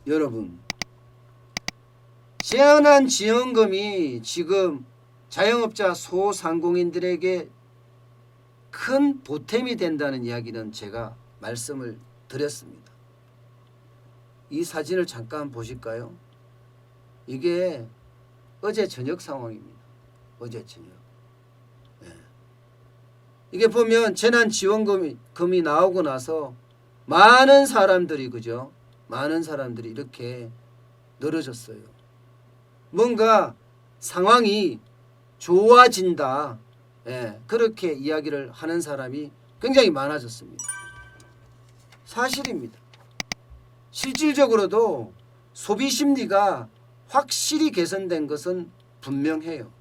여러분, 재난지원금이 지금 자영업자 소상공인들에게 큰 보탬이 된다는 이야기는 제가 말씀을 드렸습니다. 이 사진을 잠깐 보실까요? 이게 어제 저녁 상황입니다. 어제 저녁. 네. 이게 보면 재난지원금이 나오고 나서 많은 사람들이, 그죠? 많은 사람들이 이렇게 늘어졌어요. 뭔가 상황이 좋아진다. 예, 그렇게 이야기를 하는 사람이 굉장히 많아졌습니다. 사실입니다. 실질적으로도 소비 심리가 확실히 개선된 것은 분명해요.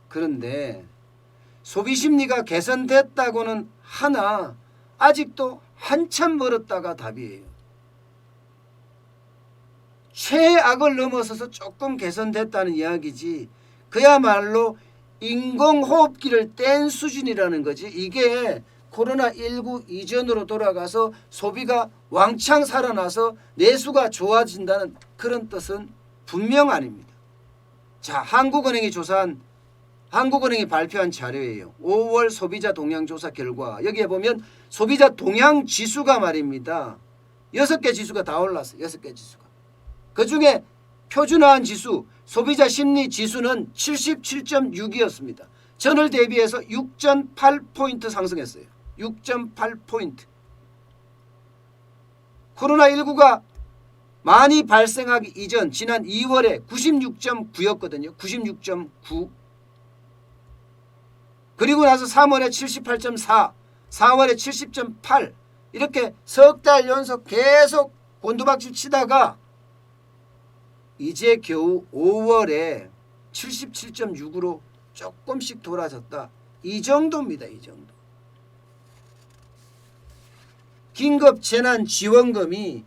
그런데 소비 심리가 개선됐다고는 하나 아직도 한참 멀었다가 답이에요. 최악을 넘어서서 조금 개선됐다는 이야기지 그야말로 인공호흡기를 뗀 수준이라는 거지. 이게 코로나19 이전으로 돌아가서 소비가 왕창 살아나서 내수가 좋아진다는 그런 뜻은 분명 아닙니다. 자, 한국은행이 발표한 자료예요. 5월 소비자 동향 조사 결과, 여기에 보면 소비자 동향 지수가 말입니다. 6개 지수가 다 올랐어요. 6개 지수가. 그중에 표준화한 지수, 소비자 심리 지수는 77.6이었습니다. 전월 대비해서 6.8포인트 상승했어요. 6.8포인트. 코로나19가 많이 발생하기 이전 지난 2월에 96.9였거든요. 96.9. 그리고 나서 3월에 78.4, 4월에 70.8 이렇게 석 달 연속 계속 곤두박질 치다가 이제 겨우 5월에 77.6으로 조금씩 돌아섰다. 이 정도입니다. 이 정도. 긴급 재난지원금이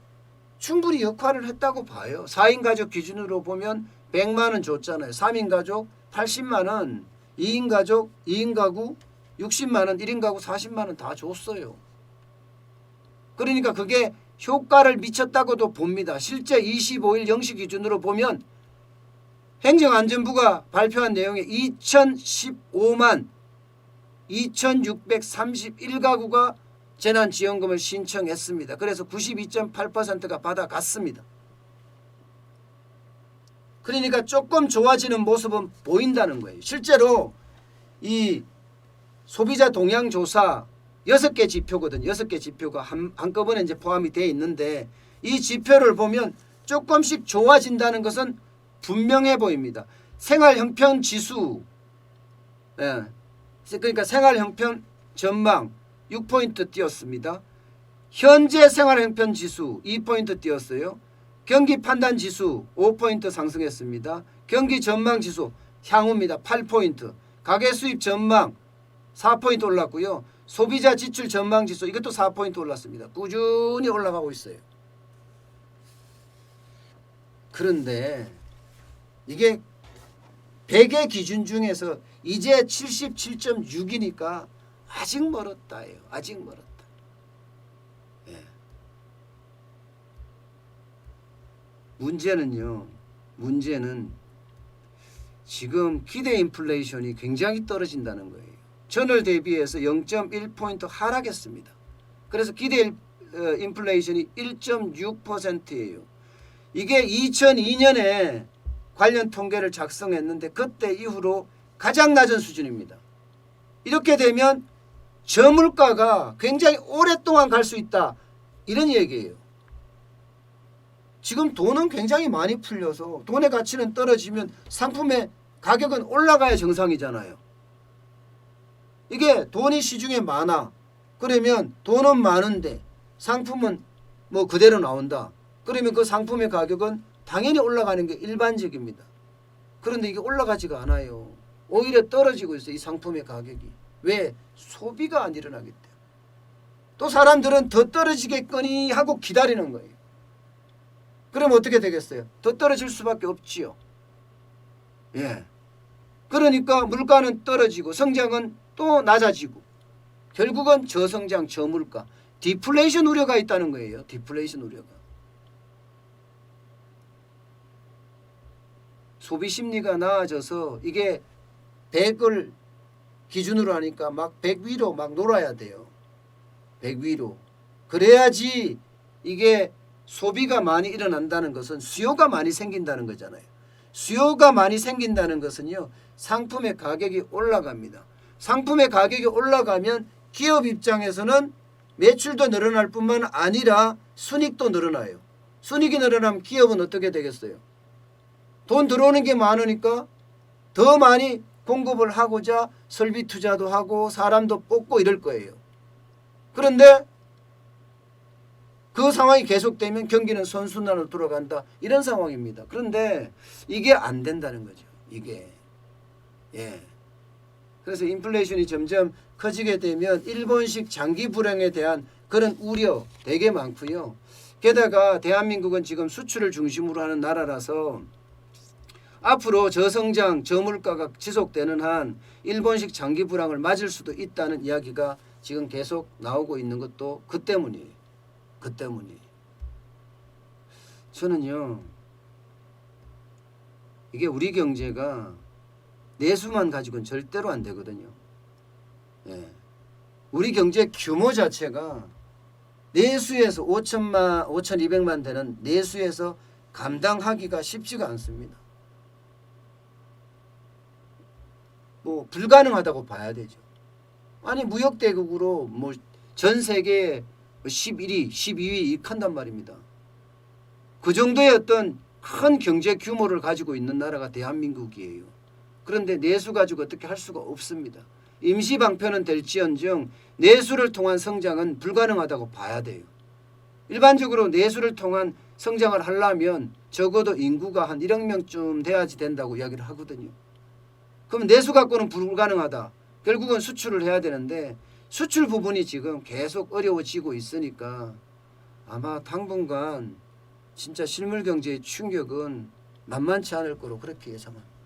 충분히 역할을 했다고 봐요. 4인 가족 기준으로 보면 100만 원 줬잖아요. 3인 가족 80만 원, 2인 가족 2인 가구 60만 원, 1인 가구 40만 원 다 줬어요. 그러니까 그게 효과를 미쳤다고도 봅니다. 실제 25일 0시 기준으로 보면 행정안전부가 발표한 내용에 2015만 2631가구가 재난지원금을 신청했습니다. 그래서 92.8%가 받아갔습니다. 그러니까 조금 좋아지는 모습은 보인다는 거예요. 실제로 이 소비자 동향조사 6개 지표거든요. 6개 지표가 한꺼번에 이제 포함이 되어 있는데 이 지표를 보면 조금씩 좋아진다는 것은 분명해 보입니다. 생활형편 지수, 그러니까 생활형편 전망 6포인트 띄었습니다. 현재 생활형편 지수 2포인트 띄었어요. 경기 판단 지수 5포인트 상승했습니다. 경기 전망 지수 향후입니다. 8포인트. 가계 수입 전망 4포인트 올랐고요. 소비자 지출 전망 지수 이것도 4포인트 올랐습니다. 꾸준히 올라가고 있어요. 그런데 이게 100의 기준 중에서 이제 77.6이니까 아직 멀었다예요. 아직 멀었다. 예. 문제는 지금 기대 인플레이션이 굉장히 떨어진다는 거예요. 전월 대비해서 0.1포인트 하락했습니다. 그래서 기대 인플레이션이 1.6%예요. 이게 2002년에 관련 통계를 작성했는데 그때 이후로 가장 낮은 수준입니다. 이렇게 되면 저물가가 굉장히 오랫동안 갈 수 있다. 이런 얘기예요. 지금 돈은 굉장히 많이 풀려서 돈의 가치는 떨어지면 상품의 가격은 올라가야 정상이잖아요. 이게 돈이 시중에 많아. 그러면 돈은 많은데 상품은 뭐 그대로 나온다. 그러면 그 상품의 가격은 당연히 올라가는 게 일반적입니다. 그런데 이게 올라가지가 않아요. 오히려 떨어지고 있어요. 이 상품의 가격이. 왜? 소비가 안 일어나기 때문에. 또 사람들은 더 떨어지겠거니 하고 기다리는 거예요. 그럼 어떻게 되겠어요? 더 떨어질 수밖에 없지요. 예. 그러니까 물가는 떨어지고 성장은 또 낮아지고 결국은 저성장 저물가 디플레이션 우려가 있다는 거예요. 디플레이션 우려가. 소비 심리가 나아져서 이게 100을 기준으로 하니까 막 100 위로 막 놀아야 돼요. 100 위로. 그래야지 이게 소비가 많이 일어난다는 것은 수요가 많이 생긴다는 거잖아요. 수요가 많이 생긴다는 것은요, 상품의 가격이 올라갑니다. 상품의 가격이 올라가면 기업 입장에서는 매출도 늘어날 뿐만 아니라 순이익도 늘어나요. 순이익이 늘어나면 기업은 어떻게 되겠어요? 돈 들어오는 게 많으니까 더 많이 공급을 하고자 설비 투자도 하고 사람도 뽑고 이럴 거예요. 그런데 그 상황이 계속되면 경기는 선순환으로 돌아간다, 이런 상황입니다. 그런데 이게 안 된다는 거죠. 이게. 예. 그래서 인플레이션이 점점 커지게 되면 일본식 장기 불황에 대한 그런 우려 되게 많고요. 게다가 대한민국은 지금 수출을 중심으로 하는 나라라서 앞으로 저성장, 저물가가 지속되는 한 일본식 장기 불황을 맞을 수도 있다는 이야기가 지금 계속 나오고 있는 것도 그 때문이에요. 그 때문이에요. 저는요, 이게 우리 경제가 내수만 가지고는 절대로 안 되거든요. 예. 우리 경제 규모 자체가 내수에서 5,200만 되는 내수에서 감당하기가 쉽지가 않습니다. 뭐 불가능하다고 봐야 되죠. 아니 무역대국으로 뭐 전 세계 11위, 12위 이익한단 말입니다. 그 정도의 어떤 큰 경제 규모를 가지고 있는 나라가 대한민국이에요. 그런데 내수 가지고 어떻게 할 수가 없습니다. 임시 방편은 될지언정 내수를 통한 성장은 불가능하다고 봐야 돼요. 일반적으로 내수를 통한 성장을 하려면 적어도 인구가 한 1억 명쯤 돼야지 된다고 이야기를 하거든요. 그럼 내수 갖고는 불가능하다. 결국은 수출을 해야 되는데 수출 부분이 지금 계속 어려워지고 있으니까 아마 당분간 진짜 실물 경제의 충격은 만만치 않을 거로 그렇게 예상합니다.